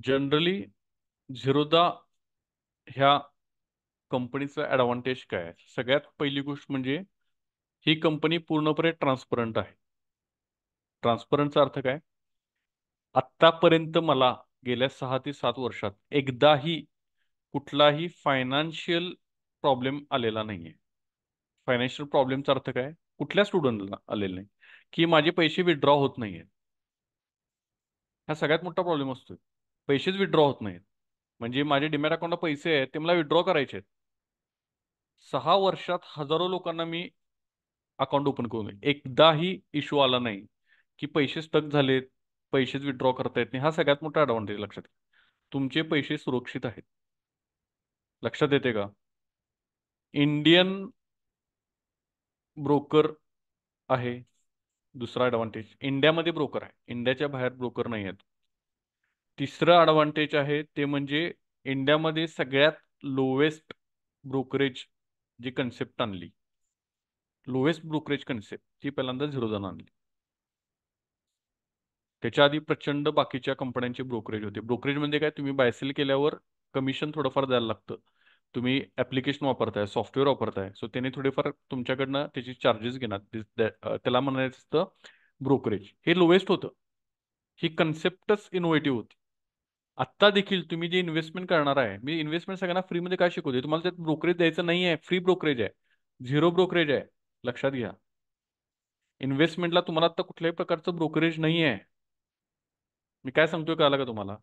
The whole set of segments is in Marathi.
जनरली झिरोदा ह्या कंपनीचा ॲडव्हान्टेज काय आहे? सगळ्यात पहिली गोष्ट म्हणजे ही कंपनी पूर्णपणे ट्रान्सपरंट आहे. ट्रान्सपरंटचा अर्थ काय? आत्तापर्यंत मला गेल्या 6 ते 7 वर्षात एकदाही कुठलाही फायनान्शियल प्रॉब्लेम आलेला नाहीये. फायनान्शियल प्रॉब्लेमचा अर्थ काय? कुठल्या स्टुडंटला आलेला नाही की माझे पैसे विड्रॉ होत नाहीये. हा सगळ्यात मोठा प्रॉब्लेम असतो. पैसेच विड्रॉ होत नाहीत. म्हणजे माझे डीमॅट अकाउंटला पैसे आहेत ते मला विड्रॉ करायचे आहेत. 6 वर्षात हजारो लोकांना मी अकाउंट ओपन करून एकदाही इश्यू आला नाही की पैसे स्टक झालेत, पैसेच विड्रॉ करता येत नाही. हा सगळ्यात मोठा ॲडव्हान्टेज लक्षात घ्या. तुमचे पैसे सुरक्षित आहेत. लक्षात येते का? इंडियन ब्रोकर आहे. दुसरा ॲडव्हान्टेज इंडियामध्ये ब्रोकर आहे, इंडियाच्या बाहेर ब्रोकर नाही आहेत. तिसरं ॲडव्हान्टेज आहे ते म्हणजे इंडियामध्ये सगळ्यात लोवेस्ट ब्रोकरेज जी कन्सेप्ट आणली, लोवेस्ट ब्रोकरेज कन्सेप्ट ती पहिल्यांदा झिरोदानं आणली. त्याच्या आधी प्रचंड बाकीच्या कंपन्यांचे ब्रोकरेज होते. ब्रोकरेज म्हणजे काय? तुम्ही बायसेल केल्यावर कमिशन थोडंफार द्यायला लागतं. तुम्ही ॲप्लिकेशन वापरताय, सॉफ्टवेअर वापरताय, सो त्याने थोडेफार तुमच्याकडनं त्याची चार्जेस घेणार. त्याला म्हणायचं असतं ब्रोकरेज. हे लोवेस्ट होतं. ही कन्सेप्टच इनोव्हेटिव्ह होती. आत्ता देखील तुम्ही जे इन्व्हेस्टमेंट करणार आहे, मी इन्व्हेस्टमेंट सगळ्यांना फ्रीमध्ये काय शिकवते? तुम्हाला त्यात ब्रोकरेज द्यायचं नाही आहे. फ्री ब्रोकरेज आहे, झिरो ब्रोकरेज आहे. लक्षात घ्या. इन्व्हेस्टमेंटला तुम्हाला आता कुठल्याही प्रकारचं ब्रोकरेज नाही आहे. मी काय सांगतोय कळालं का तुम्हाला?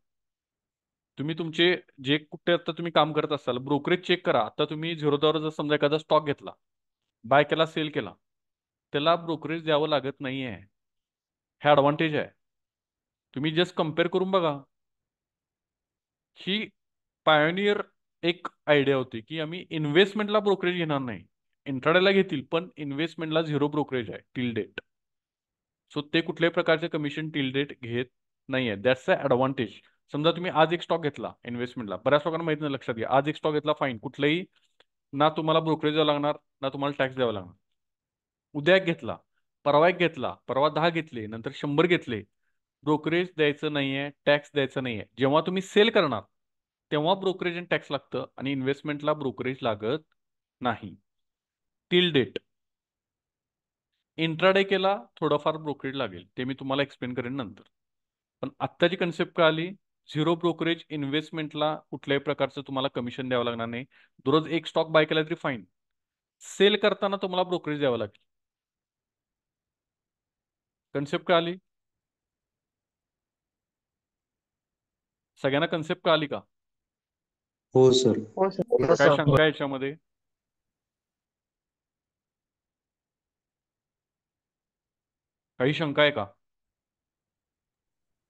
तुम्ही तुमचे जे कुठे आता तुम्ही काम करत असाल ब्रोकरेज चेक करा. आता तुम्ही झिरोदावर जर समजा एखादा स्टॉक घेतला, बाय केला, सेल केला, त्याला ब्रोकरेज द्यावं लागत नाहीये. हे ॲडव्हान्टेज आहे. तुम्ही जस्ट कम्पेअर करून बघा. ही पायोनियर एक आयडिया होती की आम्ही इन्व्हेस्टमेंटला ब्रोकरेज घेणार नाही. इंट्राडेला घेतील पण इन्व्हेस्टमेंटला झिरो ब्रोकरेज आहे टिल डेट. सो ते कुठल्याही प्रकारचे कमिशन टिल डेट घेत नाहीये. That's a advantage. समजा तुम्ही आज एक स्टॉक घेतला इन्व्हेस्टमेंटला, बऱ्याच लोकांना माहिती नाही. लक्षात घ्या, आज एक स्टॉक घेतला, फाईन, कुठलंही ना तुम्हाला ब्रोकरेज द्यावं लागणार ना तुम्हाला टॅक्स द्यावा लागणार. उद्या एक घेतला, परवा एक घेतला, परवा 10 घेतले, नंतर 100 घेतले, ब्रोकरेज द्यायचं नाहीये, टॅक्स द्यायचं नाहीये. जेव्हा तुम्ही सेल करणार तेव्हा ब्रोकरेज आणि टॅक्स लागतं आणि इन्व्हेस्टमेंटला ब्रोकरेज लागत नाही टिल डेट. इंट्राडे केला थोडंफार ब्रोकरेज लागेल, ते मी तुम्हाला एक्सप्लेन करेन नंतर. पण आत्ताची कन्सेप्ट काय आली? Zero brokerage. इन्व्हेस्टमेंटला कुठल्याही प्रकारचं तुम्हाला कमिशन द्यावं लागणार नाही. दररोज एक स्टॉक बाय केला तरी फाईन. सेल करताना तुम्हाला ब्रोकरेज द्यावं लागेल. कन्सेप्ट काय आली? सगळ्यांना कन्सेप्ट काय आली का? हो सर. हो सर. काय शंका आहे याच्यामध्ये? काही शंका आहे का?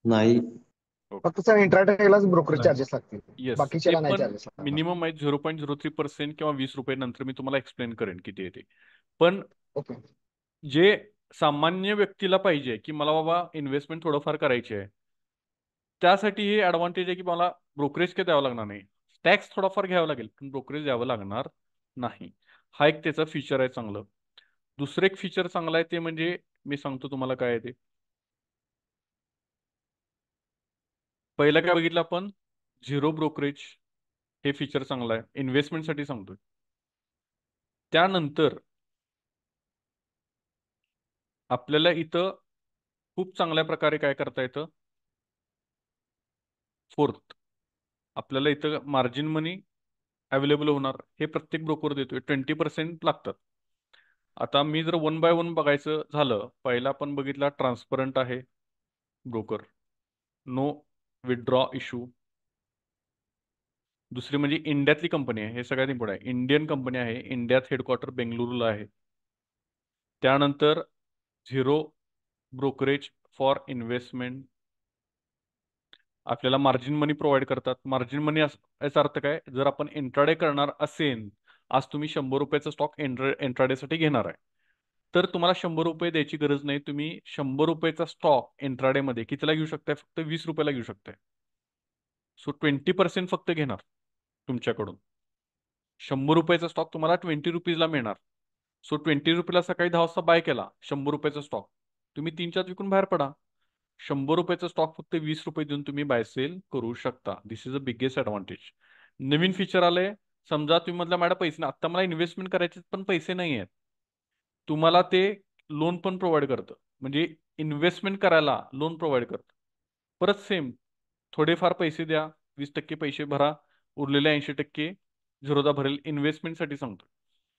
नाही. फक्त सर इंट्राडेलाच ब्रोकरेज चार्जेस लागतील, येस, ते बाकीच्याला नाही पण चार्जेस लागणार. मिनिमम आहे 0.03% किंवा 20 रुपये. नंतर मी तुम्हाला एक्सप्लेन करेन किती येते. पण ओके. जे सामान्य व्यक्तीला पाहिजे की मला बाबा इन्व्हेस्टमेंट थोडंफार करायची आहे, त्यासाठी हे ॲडव्हान्टेज आहे की मला ब्रोकरेज काय द्यावं लागणार नाही. टॅक्स थोडाफार घ्यावा लागेल पण ब्रोकरेज द्यावं लागणार नाही. हा एक त्याचा फीचर आहे चांगलं. दुसरं एक फीचर चांगलं आहे ते म्हणजे मी सांगतो तुम्हाला काय आहे ते. पहिलं काय बघितलं आपण? Zero brokerage. हे फीचर चांगलं आहे, इन्व्हेस्टमेंटसाठी सांगतोय. त्यानंतर आपल्याला इथं खूप चांगल्या प्रकारे काय करता येतं? फोर्थ, आपल्याला इथं मार्जिन मनी अवेलेबल होणार. हे प्रत्येक ब्रोकर देतोय, 20% लागतात. आता मी जर वन बाय वन बघायचं झालं, पहिला आपण बघितला ट्रान्सपरंट आहे ब्रोकर, नो विथड्रॉ इश्यू. दुसरी म्हणजे इंडियातली कंपनी आहे, हे सगळ्यात इम्पॉर्टंट आहे. इंडियन कंपनी आहे, इंडियात हेडक्वार्टर बेंगलुरूला आहे. त्यानंतर झिरो ब्रोकरेज फॉर इन्व्हेस्टमेंट. आपल्याला मार्जिन मनी प्रोव्हाइड करतात. मार्जिन मनी याचा अर्थ काय? जर आपण इंट्राडे करणार असेल, आज तुम्ही 100 रुपयाचा स्टॉक इंट्राडेसाठी घेणार आहे, तर तुम्हाला 100 रुपये द्यायची गरज नाही. तुम्ही 100 रुपयाचा स्टॉक इंट्राडेमध्ये कितीला घेऊ शकताय? फक्त 20 रुपयाला घेऊ शकताय. सो 20% फक्त घेणार तुमच्याकडून. 100 रुपयाचा स्टॉक तुम्हाला 20 रुपीजला मिळणार. सो 20 रुपयाला सकाळी 10 वाजता बाय केला 100 रुपयाचा स्टॉक, तुम्ही 3-4 विकून बाहेर पडा. ₹100 स्टॉक फक्त ₹20 देऊन तुम्ही बाय सेल करू शकता. This is a biggest advantage. नवीन फीचर आलंय. समजा तुम्ही म्हटलं मॅडम पैसे नाही, आता मला इन्व्हेस्टमेंट करायचे पण पैसे नाही आहेत, तुम्हाला ते लोन पण प्रोव्हाइड करतं. म्हणजे इन्व्हेस्टमेंट करायला लोन प्रोव्हाइड करतं. परत सेम, थोडेफार पैसे द्या, 20% पैसे भरा, उरलेले 80% झिरोदा भरेल. इन्व्हेस्टमेंटसाठी सांगतो.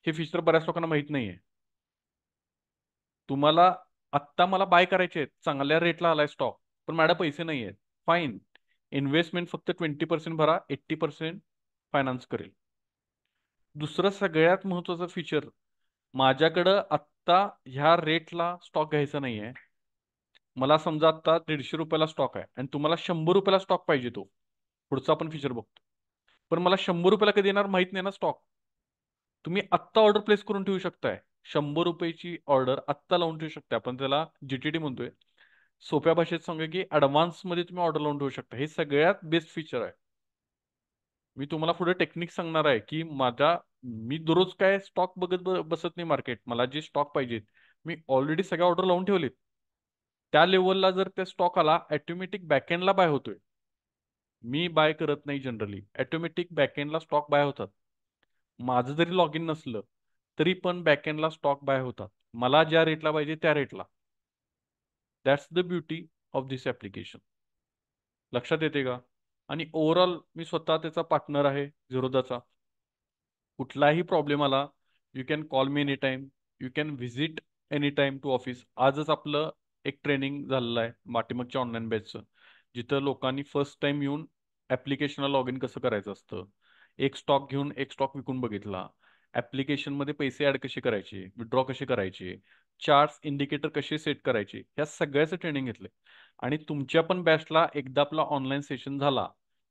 हे फीचर बऱ्याच लोकांना माहित नाहीये. तुम्हाला आत्ता मला बाय करायचे आहेत, चांगल्या रेटला आलाय स्टॉक, पण माझ्या पैसे नाही आहेत, फाईन. इन्व्हेस्टमेंट फक्त 20% भरा, 80% फायनान्स करेल. दुसरं सगळ्यात महत्वाचं फीचर, माझ्याकडं आत्ता ह्या रेटला स्टॉक घ्यायचा नाहीये. मला समजा आता ₹150 स्टॉक आहे आणि तुम्हाला ₹100 स्टॉक पाहिजे, तो पुढचा आपण फीचर बघतो. पण मला ₹100 कधी येणार माहित नाही ना स्टॉक. तुम्ही आत्ता ऑर्डर प्लेस करून ठेवू शकताय. ₹100 ऑर्डर आत्ता लावून ठेवू शकता. आपण त्याला जीटीडी म्हणतोय. सोप्या भाषेत सांगू की ऍडव्हान्स मध्ये तुम्ही ऑर्डर लावून ठेवू शकता. हे सगळ्यात बेस्ट फीचर आहे. मी तुम्हाला पुढे टेक्निक सांगणार आहे की मी दररोज काय स्टॉक बघत बसत नाही मार्केट. मला जे स्टॉक पाहिजेत मी ऑलरेडी सगळ्या ऑर्डर लावून ठेवलेत. त्या लेवलला जर त्या स्टॉक आला, ऑटोमॅटिक बॅकएंडला बाय होतोय. मी बाय करत नाही जनरली, ऑटोमॅटिक बॅकएंडला स्टॉक बाय होतात. माझं जरी लॉग इन नसलं तरी पण बॅकएंडला स्टॉक बाय होतात, मला ज्या रेटला पाहिजे त्या रेटला. That's the beauty of this application. लक्षात येते का? आणि ओव्हरऑल मी स्वतः त्याचा पार्टनर आहे झिरोदाचा. कुठलाही प्रॉब्लेम आला, you can call me any time, you can visit any time to office. आजच आपलं एक ट्रेनिंग झालेलं आहे पाठीमागच्या ऑनलाईन बॅचचं, जिथं लोकांनी फर्स्ट टाइम येऊन ॲप्लिकेशनला लॉग इन कसं करायचं असतं, एक स्टॉक घेऊन एक स्टॉक विकून बघितला, ॲप्लिकेशनमध्ये पैसे ॲड कसे करायचे, विड्रॉ कसे करायचे, चार्ट्स इंडिकेटर कसे सेट करायचे, ह्या सगळ्याचं ट्रेनिंग घेतले. आणि तुमच्या पण बॅचला एकदा आपला ऑनलाईन सेशन झाला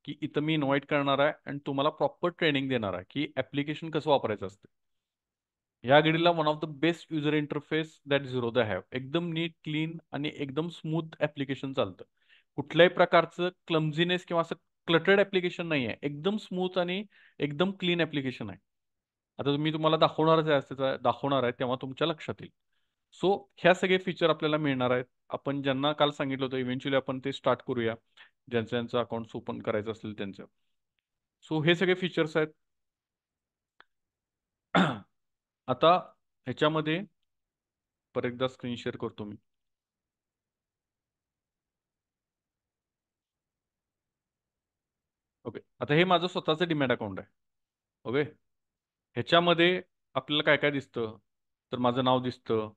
की इथं मी इन्व्हाइट करणार आहे आणि तुम्हाला प्रॉपर ट्रेनिंग देणार आहे की ॲप्लिकेशन कसं वापरायचं असतं. या घडीला one of the best user interface that Zerodha have. एकदम नीट, क्लीन आणि एकदम स्मूथ ॲप्लिकेशन चालतं. कुठल्याही प्रकारचं क्लमझीनेस किंवा असं क्लटर्ड ॲप्लिकेशन नाही आहे. एकदम स्मूथ आणि एकदम क्लीन ॲप्लिकेशन आहे. आता मी तुम्हाला दाखवणार आहे तेव्हा तुमच्या लक्षात येईल. सो ह्या सगळे फीचर आपल्याला मिळणार आहेत. आपण ज्यांना काल सांगितलं होतं इव्हेंच्युअली आपण ते स्टार्ट करूया, ज्यांचं ज्यांचं अकाउंट्स ओपन करायचं असेल त्यांचं. सो हे सगळे फीचर्स आहेत. आता ह्याच्यामध्ये परत एकदा स्क्रीन शेअर करतो मी. ओके, आता हे माझं स्वतःचं डीमॅट अकाउंट आहे. ओके, ह्याच्यामध्ये आपल्याला काय काय दिसतं, तर माझं नाव दिसतं,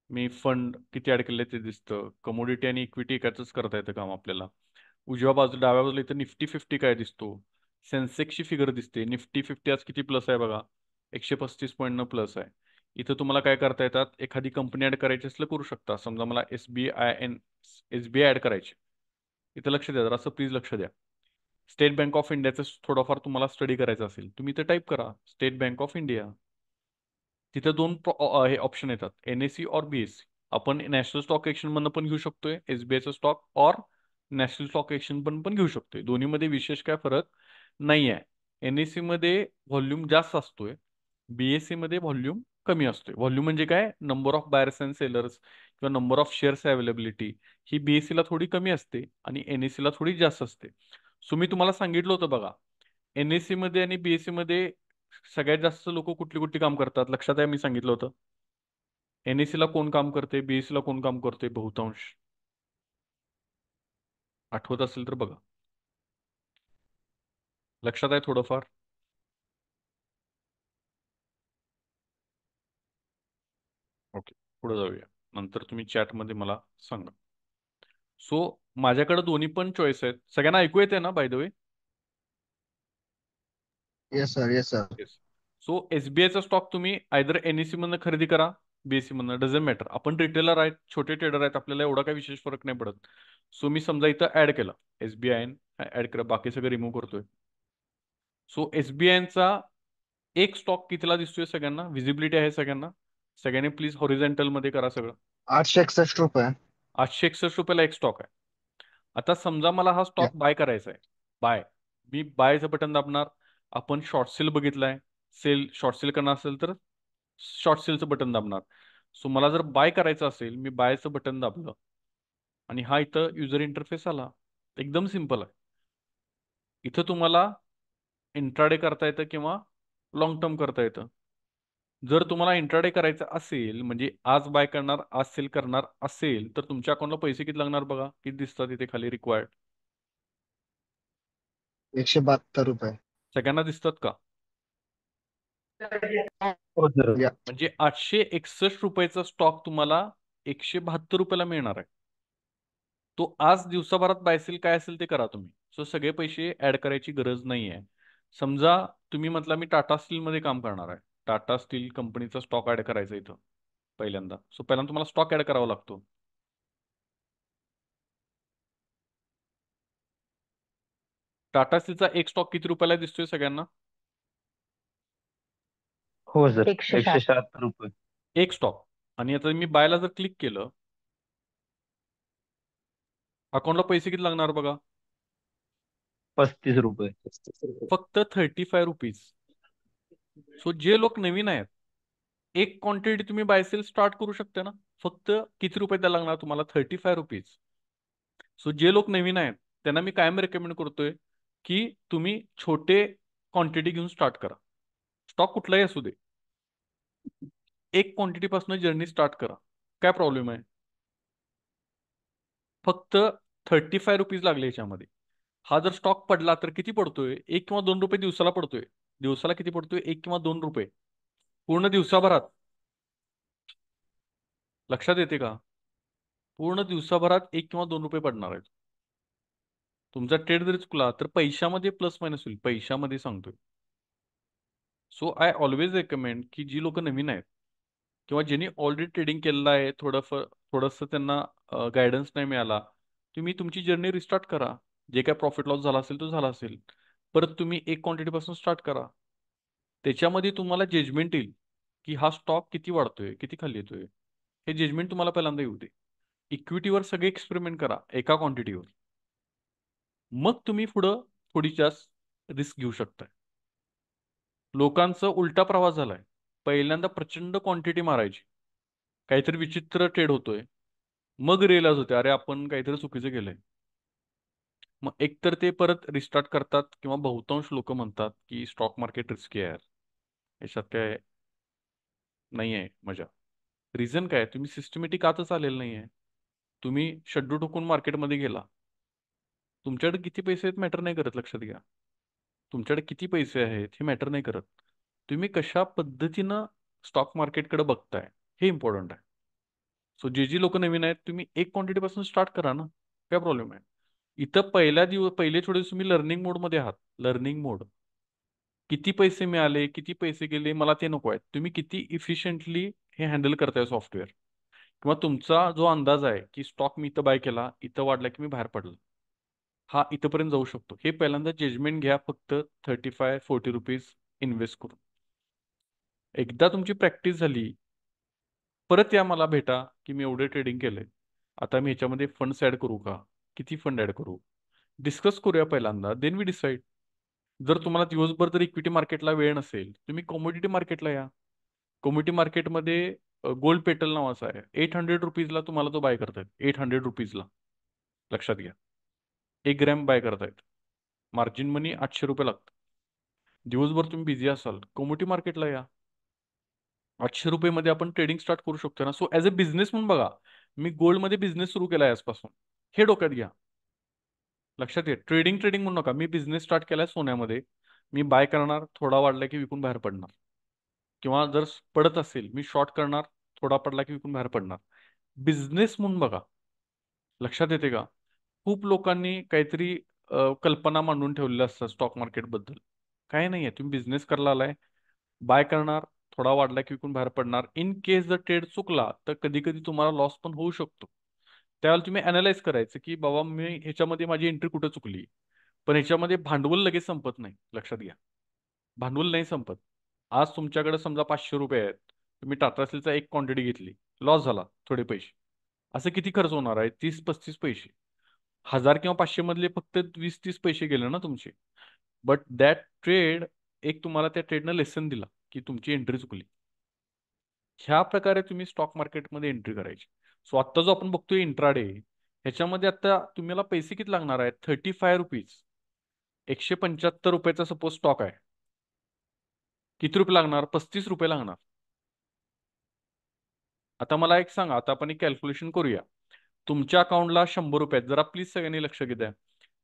मी फंड किती ॲड केले ते दिसतं, कमोडिटी आणि इक्विटी एकाच करता येतं काम आपल्याला. उजव्या बाजू डाव्या बाजूला इथं निफ्टी 50 काय दिसतो, सेन्सेक्सची फिगर दिसते. निफ्टी 50 आज किती प्लस आहे बघा, 135 पॉईंट प्लस आहे. इथं तुम्हाला काय करता येतात, एखादी कंपनी ॲड करायची असलं करू शकता. समजा मला एसबीआय ॲड करायची, इथं लक्ष द्या जरा, असं प्लीज लक्ष द्या. स्टेट बँक ऑफ इंडियाचं थोडंफार तुम्हाला स्टडी करायचं असेल, तुम्ही इथं टाईप करा स्टेट बँक ऑफ इंडिया. तिथे दोन हे ऑप्शन येतात, एनएससी और बीएससी. आपण नॅशनल स्टॉक एक्सचेंज पण घेऊ शकतोय एसबीआयचा स्टॉक, और नॅशनल स्टॉक एक्सचेंज पण घेऊ शकतोय. दोन्हीमध्ये विशेष काय फरक नाही आहे. एनएससी मध्ये व्हॉल्यूम जास्त असतोय, बीएससी मध्ये व्हॉल्यूम कमी असतोय. व्हॉल्यूम म्हणजे काय, number of buyers and sellers किंवा नंबर ऑफ शेअर्स अवेलेबिलिटी ही बीएससी ला थोडी कमी असते आणि एनएससी ला थोडी जास्त असते. सो मी तुम्हाला सांगितलं होतं बघा, एनएससी मध्ये आणि बीएससी मध्ये सगळ्यात जास्त लोक कुठली कुठली काम करतात लक्षात आहे, मी सांगितलं होतं. एनएससी ला कोण काम करते, बीएससी ला कोण काम करते, बहुतांश आठवत असेल तर बघा, लक्षात आहे थोडंफार. ओके, पुढे जाऊया, नंतर तुम्ही चॅटमध्ये मला सांगा. सो माझ्याकडे दोन्ही पण चॉईस आहेत. सगळ्यांना ऐकू येते ना by the way? Yes sir, yes sir. Yes. So एसबीआयचा स्टॉक तुम्ही आयदर एनएससी मधनं खरेदी करा, बीएससी मधनं, डझंट मॅटर. आपण रिटेलर आहेत, छोटे ट्रेडर आहेत, आपल्याला एवढा काही विशेष फरक नाही पडत. सो मी समजा इथं ऍड केला एसबीआय, ऍड करा, बाकी सगळं रिमूव्ह करतोय. सो एसबीआयचा एक स्टॉक कितीला दिसतोय सगळ्यांना, विजिबिलिटी आहे सगळ्यांना? सगळ्यांनी प्लीज हॉरिझॉन्टल मध्ये करा सगळं. ₹861. ₹861 एक स्टॉक आहे. आता समजा मला हा या. स्टॉक बाय करायचा आहे, बाय. मी बायचं बटन दाबणार. आपण शॉर्ट सेल बघितलाय, शॉर्ट सेल करणार असेल तर शॉर्ट सेलचं बटन दाबणार. सो मला जर बाय करायचं असेल, मी बायचं बटन दाबलं आणि हा इथं युजर इंटरफेस आला. एकदम सिंपल आहे. इथं तुम्हाला इंट्राडे करता येतं किंवा लॉंग टर्म करता येतं. जर तुम्हाला इंट्राडे करायचं असेल, म्हणजे आज बाय करणार आज सेल करणार असेल, तर तुमच्या अकाउंटला पैसे किती लागणार बघा, किती दिसतात इथे खाली रिक्वायर्ड. 172 रुपये. सगळ्यांना दिसतात का? हो सर. या म्हणजे 861 रुपयाचा स्टॉक तुम्हाला 172 रुपयाला मिळणार आहे. तो आज दिवसाभरात बाय सेल काय असेल ते करा तुम्ही. सो सगळे पैसे ऍड करायची गरज नाही आहे. समजा तुम्ही म्हटला मी टाटा स्टील मध्ये काम करणार आहे, टाटा स्टील कंपनीचा स्टॉक ऍड करायचा इथं पहिल्यांदा. सो पहिल्यांदा तुम्हाला स्टॉक ऍड करावा लागतो. टाटा स्टीलचा एक स्टॉक किती रुपयाला दिसतोय सगळ्यांना? हो सर. 107. 176 रुपये. एक स्टॉक. आणि आता मी बायला जर क्लिक केलं, अकाउंटला पैसे किती लागणार बघा, 35 रुपये. फक्त 35 रुपीज. सो जे लोक नवीन आहेत, एक क्वांटिटी तुम्ही बाय सेल स्टार्ट करू शकता ना. फक्त किती रुपये द्यायला लागणार तुम्हाला? 35 रुपीज. सो जे लोक नवीन आहेत त्यांना मी कायम रेकमेंड करतोय की तुम्ही छोटे क्वांटिटी घेऊन स्टार्ट करा. स्टॉक कुठलाही असू दे, एक क्वांटिटी पासून जर्नी स्टार्ट करा. काय प्रॉब्लेम आहे? फक्त 35 रुपीज लागले याच्यामध्ये. हा जर स्टॉक पडला तर किती पडतोय? 1 किंवा 2 रुपये दिवसाला पडतोय. दिवसाला किती पडतोय? 1 किंवा 2 रुपये पूर्ण दिवसाभरात. लक्षात येते का? पूर्ण दिवसाभरात 1 किंवा 2 रुपये पडणार आहेत. तुमचा ट्रेड जरी चुकला तर पैशामध्ये प्लस मायनस होईल, पैशामध्ये सांगतोय. सो आय ऑलवेज रेकमेंड की जी लोक नवीन आहेत किंवा ज्यांनी ऑलरेडी ट्रेडिंग केलेलं आहे, थोडंसं त्यांना गायडन्स नाही मिळाला, तुम्ही तुमची जर्नी रिस्टार्ट करा. जे काय प्रॉफिट लॉस झाला असेल तो झाला असेल, परत तुम्ही एक क्वांटिटी पासून स्टार्ट करा. त्याच्यामध्ये तुम्हाला जजमेंट येईल की हा स्टॉक किती वाढतोय किती खाली येतोय. हे जजमेंट तुम्हाला पहिल्यांदा येऊ दे. इक्विटीवर सगळे एक्सपेरिमेंट करा एका क्वांटिटीवर, मग तुम्ही पुढं थोडी जास्त रिस्क घेऊ शकताय. लोकांचा उलटा प्रवास झालाय. पहिल्यांदा प्रचंड क्वांटिटी मारायची, काहीतरी विचित्र ट्रेड होतोय, मग रिअलाइज होते अरे आपण काहीतरी चुकीचं केलंय. मग एकतर ते परत रिस्टार्ट करतात किंवा बहुतांश लोक म्हणतात की स्टॉक मार्केट रिस्की आहे यार, याच्यात काय नाही आहे मजा. रिझन काय? तुम्ही सिस्टमॅटिक आतच आलेलं नाही आहे. तुम्ही शड्डू ठोकून मार्केटमध्ये गेला. तुमच्याकडे किती पैसे आहेत मॅटर नाही करत, लक्षात घ्या. तुमच्याकडे किती पैसे आहेत हे मॅटर नाही करत. तुम्ही कशा पद्धतीनं स्टॉक मार्केटकडे बघताय हे इम्पॉर्टंट आहे. सो जी लोक नवीन आहेत, तुम्ही एक क्वांटिटी पासून स्टार्ट करा ना. काय प्रॉब्लेम आहे? इथं पहिले थोडे दिवस तुम्ही लर्निंग मोडमध्ये आहात. लर्निंग मोड. किती पैसे मिळाले किती पैसे गेले मला ते नको आहे. तुम्ही किती इफिशियंटली हे हँडल करताय सॉफ्टवेअर, किंवा तुमचा जो अंदाज आहे की स्टॉक मी इथं बाय केला, इथं वाढला की मी बाहेर पडलो, हा इथंपर्यंत जाऊ शकतो, हे पहिल्यांदा जजमेंट घ्या. फक्त 35-40 रुपीज इन्व्हेस्ट करून. एकदा तुमची प्रॅक्टिस झाली, परत या मला भेटा की मी एवढे ट्रेडिंग केलंय, आता मी ह्याच्यामध्ये फंड्स ऍड करू का, किती फंड ऍड करू, डिस्कस करूया पहिल्यांदा, देन वी डिसाईड. जर तुम्हाला दिवसभर जर इक्विटी मार्केटला वेळ नसेल, तुम्ही कॉमोडिटी मार्केटला या. कॉमोडिटी मार्केटमध्ये गोल्ड पेटल नावाचा आहे, 800 रुपीजला तुम्हाला तो बाय करतायत. 800 रुपीजला, लक्षात घ्या. 1 ग्रॅम बाय करतायत. मार्जिन मनी 800 रुपये लागतं. दिवसभर तुम्ही बिझी असाल, कॉमोडिटी मार्केटला या. 800 रुपये मध्ये आपण ट्रेडिंग स्टार्ट करू शकतो ना. सो ऍज अ बिझनेस म्हणून बघा, मी गोल्डमध्ये बिझनेस सुरू केलाय आजपासून, हे डोक्यात घ्या. लक्षात घ्या, ट्रेडिंग ट्रेडिंग म्हणू नका. मी बिझनेस स्टार्ट केलाय सोन्यामध्ये. मी बाय करणार, थोडा वाढला की विकून बाहेर पडणार, किंवा जर पडत असेल मी शॉर्ट करणार, थोडा पडला की विकून बाहेर पडणार. बिझनेस म्हणून बघा. लक्षात येते का? खूप लोकांनी काहीतरी कल्पना मांडून ठेवलेल्या असतात स्टॉक मार्केट बद्दल. काही नाहीये. तुम्ही बिझनेस करायला आलाय, बाय करणार, थोडा वाढला की विकून बाहेर पडणार. इन केस जर ट्रेड चुकला तर कधी कधी तुम्हाला लॉस पण होऊ शकतो. त्यावेळेला तुम्ही अनालाइज करायचं की बाबा मी ह्याच्यामध्ये माझी एंट्री कुठे चुकली. पण ह्याच्यामध्ये भांडवल लगेच संपत नाही, लक्षात घ्या. भांडवल नाही संपत. आज तुमच्याकडे समजा 500 रुपये आहेत, तुम्ही टाटा स्टीलचा एक क्वांटिटी घेतली, लॉस झाला थोडे पैसे, असं किती खर्च होणार आहे? 30-35 पैसे. 1000 किंवा 500 मधले फक्त 20-30 पैसे गेले ना तुमचे. बट दॅट ट्रेड, एक तुम्हाला त्या ट्रेडनं लेसन दिला की तुमची एंट्री चुकली. ह्या प्रकारे तुम्ही स्टॉक मार्केटमध्ये एंट्री करायची. सो आत्ता जो आपण बघतोय इंट्राडे, ह्याच्यामध्ये आता तुम्हाला पैसे किती लागणार आहेत? 35 रुपीज. 175 रुपयाचा सपोज स्टॉक आहे. किती रुपये लागणार? 35 रुपये लागणार. आता मला एक सांगा, आता आपण एक कॅल्क्युलेशन करूया. तुमच्या अकाउंटला 100 रुपये आहेत. जरा प्लीज सगळ्यांनी लक्ष द्या.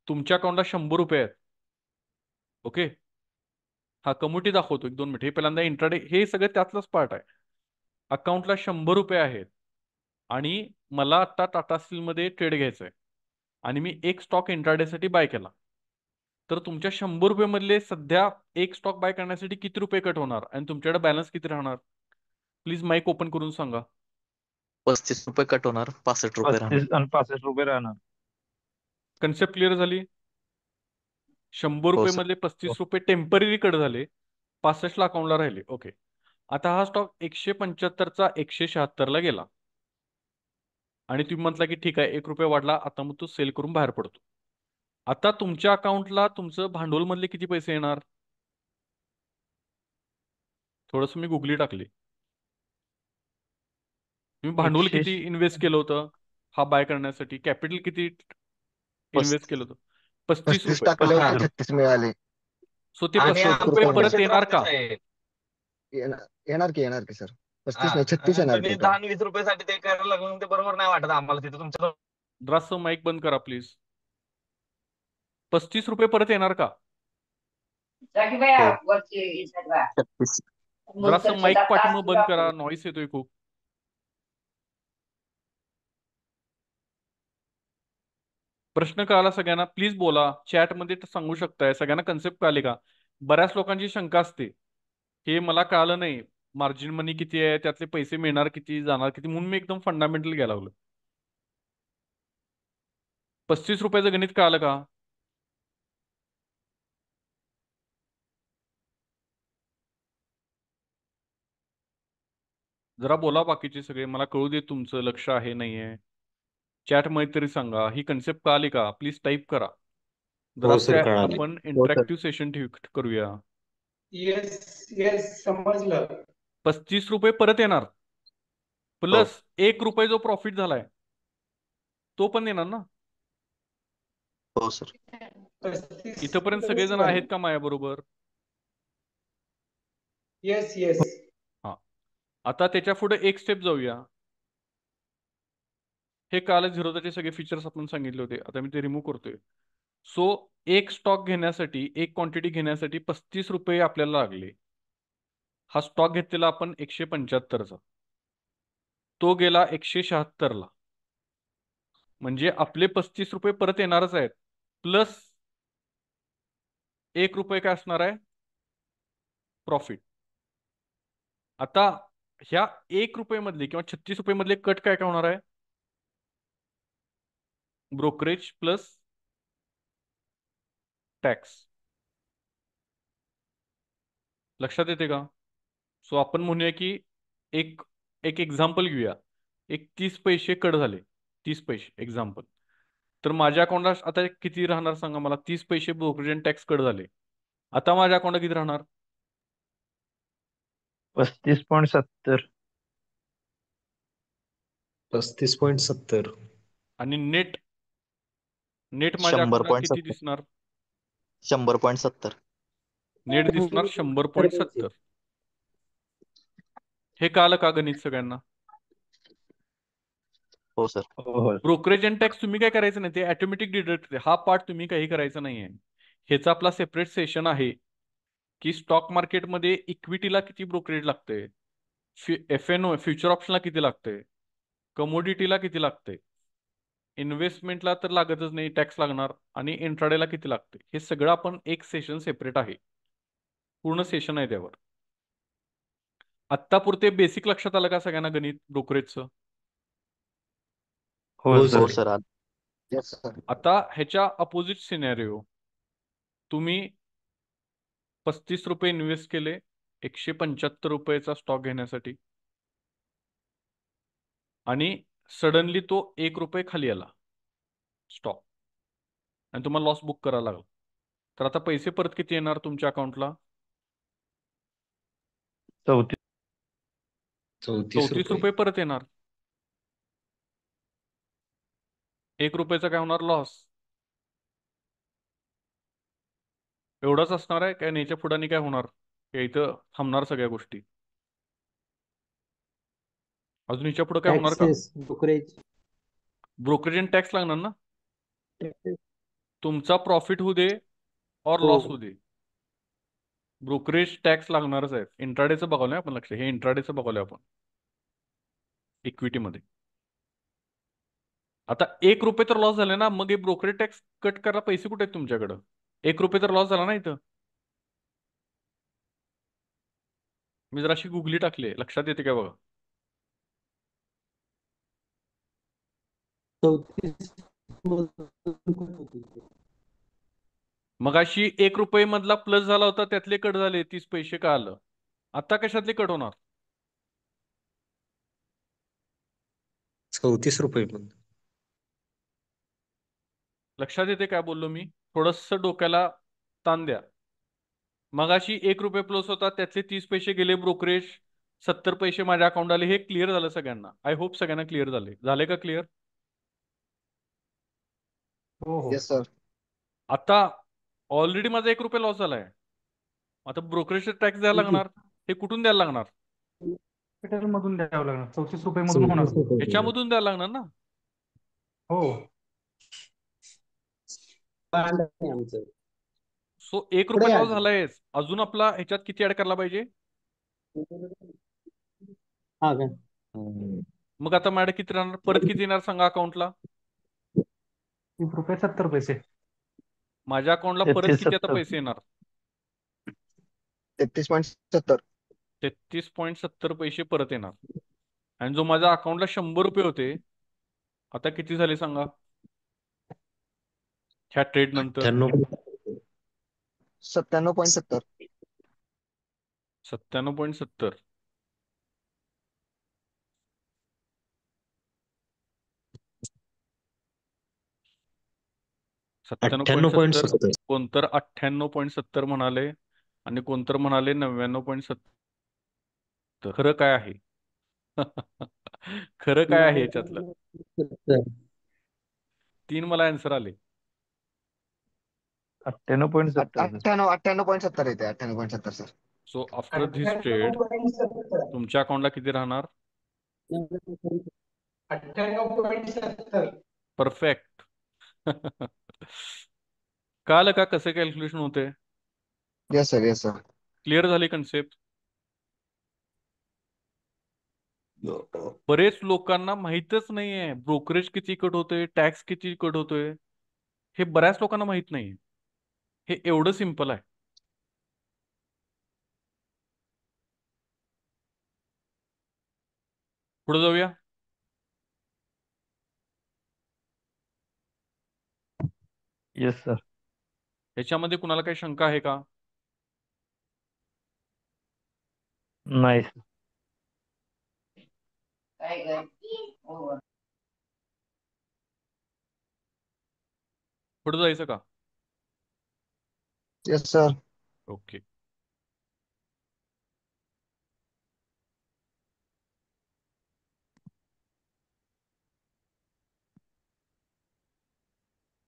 तुमच्या अकाउंटला 100 रुपये आहेत. ओके, हा कम्युनिटी दाखवतो, 1-2 मिनिट. हे पहिल्यांदा इंट्राडे, हे सगळं त्यातलंच पार्ट आहे. अकाउंटला 100 रुपये आहेत आणि मला आता टाटा स्टीलमध्ये ट्रेड घ्यायचा आहे आणि मी एक स्टॉक इंट्राडेसाठी बाय केला. तर तुमच्या 100 रुपये मधले सध्या एक स्टॉक बाय करण्यासाठी किती रुपये कट होणार आणि तुमच्याकडे बॅलन्स किती राहणार? प्लीज माईक ओपन करून सांगा. 35 रुपये कट होणार, 65 रुपये राहणार. 35 आणि 65 रुपये राहणार. कन्सेप्ट क्लिअर झाली? 100 हो रुपये सर. मधले 35 रुपये टेम्पररी कट झाले, 65ला अकाउंटला राहिले. ओके, आता हा स्टॉक 175चा 176ला गेला आणि तुम्ही म्हटला की ठीक आहे, 1 रुपया वाढला, आता मग तो सेल करून बाहेर पडतो. आता तुमच्या अकाउंटला तुमचं भांडवल मधले किती पैसे येणार? थोडस मी गुगली टाकली. तुम्ही भांडवल किती 100 इन्व्हेस्ट केलं होतं हा बाय करण्यासाठी? कॅपिटल किती इन्व्हेस्ट केलं होतं? 35 35 रुपये. टाकले होते, 35 36 मिळाले. सो ते आणि 35 रुपये आमचं परत येणार का? येणार की सर. 35 नाही 36 येणार तुम्ही टोटल. 10-20 रुपयासाठी ते करायला लागून ते बरोबर नाही वाटत आम्हाला. तिथे तुमच्या जरासं माईक बंद करा प्लीज. 35 रुपये परत येणार का? हो. 36. जरासं माईक पाठीमागं बंद करा, नॉईस येतोय खूप. प्रश्न कळाला सगळ्यांना? प्लीज बोला, चॅटमध्ये सांगू शकताय. सगळ्यांना कन्सेप्ट कळाले का? बऱ्याच लोकांची शंका असते, हे मला कळालं नाही, मार्जिन मनी किती आहे, त्यातले पैसे मिळणार किती, जाणार किती, म्हणून मी एकदम फंडामेंटल घ्यायला लागलो. 35 रुपयाचं गणित कळालं का? जरा बोला बाकीचे सगळे, मला कळू दे तुमचं लक्ष आहे नाही आहे. चॅट मध्ये तरी सांगा, ही कन्सेप्ट कळाली का? प्लीज टाईप करा. जरा हो सर, कळाली. आपण हो सर. इंटरॅक्टिव्ह सेशन करूया. येस येस समजलं. 35 रुपये परत येणार, प्लस 1 रुपये जो प्रॉफिट झालाय तो पण येणार ना? हो सर. 35 इथपर्यंत सगळेजण आहेत का माझ्या बरोबर? Yes yes. हा, आता त्याच्या पुढे एक स्टेप जाऊया. हे काल झिरोदाचे सगळे फीचर्स आपण सांगितले होते, आता मी ते रिमूव्ह करतोय. सो एक स्टॉक घेण्यासाठी, एक क्वांटिटी घेण्यासाठी 35 रुपये आपल्याला लागले. हा स्टॉक घेतलेला आपण 175चा, तो गेला 176ला. म्हणजे आपले 35 रुपये परत येणारच आहेत, प्लस 1 रुपये काय असणार आहे? प्रॉफिट. आता ह्या 1 रुपये मधले किंवा 36 रुपये मधले कट काय काय होणार आहे? Brokerage plus tax. लक्षात येते का? सो आपण म्हणूया की एक एक एक्झाम्पल घेऊया. एक 30 पैसे कट झाले, 30 पैसे एक्झाम्पल. तर माझ्या अकाउंटला आता किती राहणार सांगा मला? 30 पैसे ब्रोकरेज आणि टॅक्स कट झाले. आता माझ्या अकाउंटला किती राहणार? 35.70. 35.70. आणि नेट नेट माझ्या 100 अकाउंटला पॉईंट किती 70. दिसणार? 100.70. नेट दिसणार 100.70. हे कळालं का गणित सगळ्यांना? हो सर. हो ब्रोकरेज अँड टॅक्स तुम्ही काय करायचं नाही, ते ऑटोमॅटिक डिडक्ट. हा पार्ट तुम्ही काही करायचं नाहीये. ह्याचा आपला सेपरेट सेशन आहे की स्टॉक मार्केटमध्ये इक्विटीला किती ब्रोकरेज लागते, FNO फ्युचर ऑप्शनला किती लागते, कमोडिटीला किती लागते, इन्व्हेस्टमेंटला तर लागतच नाही, टॅक्स लागणार, आणि इंट्राडेला किती लागते. हे सगळं आपण एक सेशन सेपरेट आहे, पूर्ण सेशन आहे त्यावर. आत्तापुरते बेसिक लक्षात आलं का सगळ्यांना गणित ब्रोकरेजचं? हो हो हो sir. Sir. Sir. Yes sir. आता ह्याच्या अपोजिट सिनेरिओ, तुम्ही 35 रुपये इन्व्हेस्ट केले 175 रुपयाचा स्टॉक घेण्यासाठी, आणि सडनली तो 1 रुपये खाली आला स्टॉक आणि तुम्हाला लॉस बुक करायला लागला. तर आता पैसे परत किती येणार तुमच्या अकाउंटला? 34. 34 34 रुपये. रुपये परत येणार. ₹1 काय होणार लॉस? एवढंच असणार आहे काय? याच्या पुढे काय होणार? या इथं थांबणार सगळ्या गोष्टी? अजून याच्या पुढे काय होणार का? टॅक्सेस ब्रोकरेज ब्रोकरेज आणि टॅक्स लागणार ना. तुमचा प्रॉफिट होऊ दे और हो लॉस होऊ दे, ब्रोकरेज टॅक्स लागणारच आहे. इंट्राडेचं बघावलं आपण, लक्ष, हे इंट्राडेचं बघावलं आपण इक्विटीमध्ये. आता ₹1 तर लॉस झाले ना, मग हे ब्रोकरेज टॅक्स कट करायला पैसे कुठे आहेत तुमच्याकडं? ₹1 तर लॉस झाला ना इथं. मी जराशी गुगली टाकली, लक्षात येते काय बघा. 34 मग अशी ₹1 मधला प्लस झाला होता, त्यातले कट झाले 30 पैसे का आलं. आता कशातले कट होणार? ₹34 पण लक्षात येते काय बोललो मी? थोडस डोक्याला ताण द्या. मगाशी ₹1 प्लस होता, त्यातले 30 पैसे गेले ब्रोकरेज, 70 पैसे माझ्या अकाउंट आले. हे क्लिअर झालं सगळ्यांना? आय होप सगळ्यांना क्लिअर झाले का क्लिअर? हो हो येस सर. आता ऑलरेडी माझा ₹1 लॉस झालाय. आता ब्रोकरेज टॅक्स द्यायला लागणार. हे कुठून द्यायला लागणार? कॅपिटल मधून द्यावं लागणार, ₹34 मधून होणार. ह्याच्यामधून द्यायला लागणार ना. हो. आमचं सो ₹1 लॉस झालाय. अजून आपला ह्याच्यात किती ऍड करायला पाहिजे? हा का मग आता माझ्या किती राहणार? परत किती येणार सांगा अकाउंटला? ₹70. माझ्या अकाउंटला परत 33, किती आता 70. पैसे येणार? 33.70. 33.70 पैसे परत येणार. आणि जो माझ्या अकाउंटला ₹100 होते, आता किती झाले सांगा ह्या ट्रेड नंतर? 97.70. 97.70. $98.70 70. कोणतर 98.70 म्हणाले आणि कोणतर म्हणाले 99.70. खरं काय आहे? खरं काय आहे याच्यातलं? 3 मला आन्सर आले. 98.70. 98.70 येते. 98.70 sir. So after this trade 98.70. तुमच्या अकाउंटला किती राहणार? 98.70. परफेक्ट. कळालं का कसं कॅल्क्युलेशन होते? Yes sir. Yes sir. Clear झाली कन्सेप्ट? बरेच लोकांना माहीतच नाहीये ब्रोकरेज किती कट होतोय, टॅक्स किती कट होतोय. हे बऱ्याच लोकांना माहित नाही. हे एवढं सिंपल आहे. पुढे जाऊया. Yes sir. याच्यामध्ये कुणाला काही शंका आहे का? नाही सर. पुढे जायचं का? Yes sir. ओके.